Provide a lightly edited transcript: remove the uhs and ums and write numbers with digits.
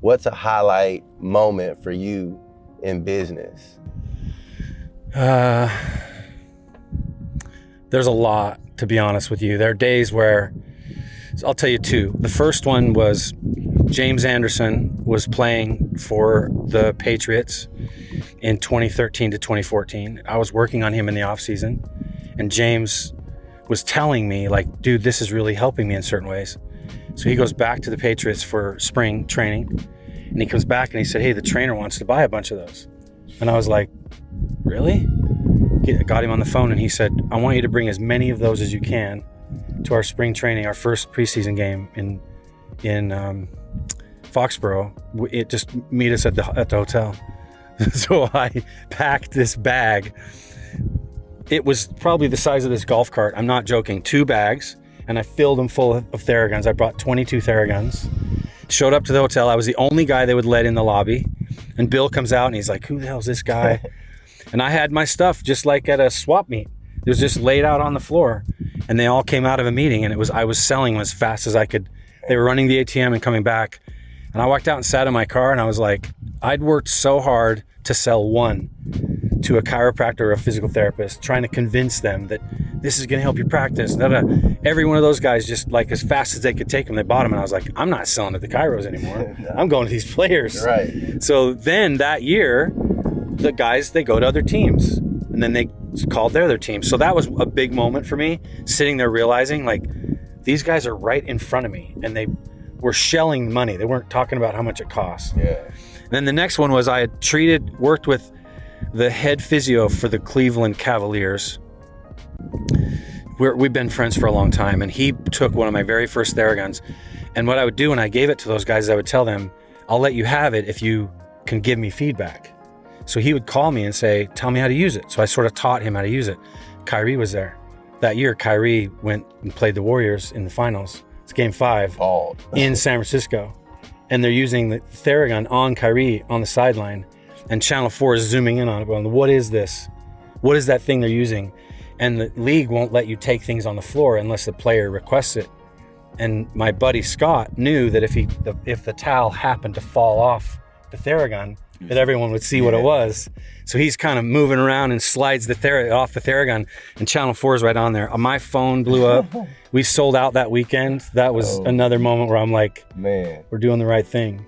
what's a highlight moment for you in business? There's a lot, to be honest with you. There are days where, I'll tell you two. The first one was James Anderson was playing for the Patriots in 2013 to 2014. I was working on him in the off season, and James was telling me, like, dude, this is really helping me in certain ways. So he goes back to the Patriots for spring training, and he comes back and he said, hey, the trainer wants to buy a bunch of those. And I was like, really? Got him on the phone, and he said, I want you to bring as many of those as you can to our spring training, our first preseason game in Foxborough. It just meet us at the hotel. So I packed this bag. It was probably the size of this golf cart. I'm not joking. 2 bags, and I filled them full of Theraguns. I brought 22 Theraguns. Showed up to the hotel. I was the only guy they would let in the lobby. And Bill comes out and he's like, who the hell's this guy? And I had my stuff just like at a swap meet. It was just laid out on the floor, and they all came out of a meeting, and I was selling them as fast as I could. They were running the ATM and coming back, and I walked out and sat in my car, and I was like, I'd worked so hard to sell one to a chiropractor or a physical therapist, trying to convince them that this is going to help you practice. Every one of those guys, just like as fast as they could take them, they bought them, and I was like, I'm not selling to the chiros anymore. No. I'm going to these players. Right. So then that year, the guys, they go to other teams, and then they called their other team. So that was a big moment for me, sitting there realizing, like, these guys are right in front of me, and they were shelling money. They weren't talking about how much it costs. Yeah. And then the next one was I had worked with the head physio for the Cleveland Cavaliers. We've been friends for a long time, and he took one of my very first Theraguns. And what I would do when I gave it to those guys, I would tell them, I'll let you have it if you can give me feedback. So he would call me and say, tell me how to use it. So I sort of taught him how to use it. Kyrie was there. That year, Kyrie went and played the Warriors in the finals. It's game 5 in San Francisco. And they're using the Theragun on Kyrie on the sideline. And Channel 4 is zooming in on it, going, what is this? What is that thing they're using? And the league won't let you take things on the floor unless the player requests it. And my buddy Scott knew that if the towel happened to fall off the Theragun, that everyone would see what it was. So he's kind of moving around and slides off the Theragun, and Channel 4 is right on there. My phone blew up. We sold out that weekend. That was another moment where I'm like, man, we're doing the right thing.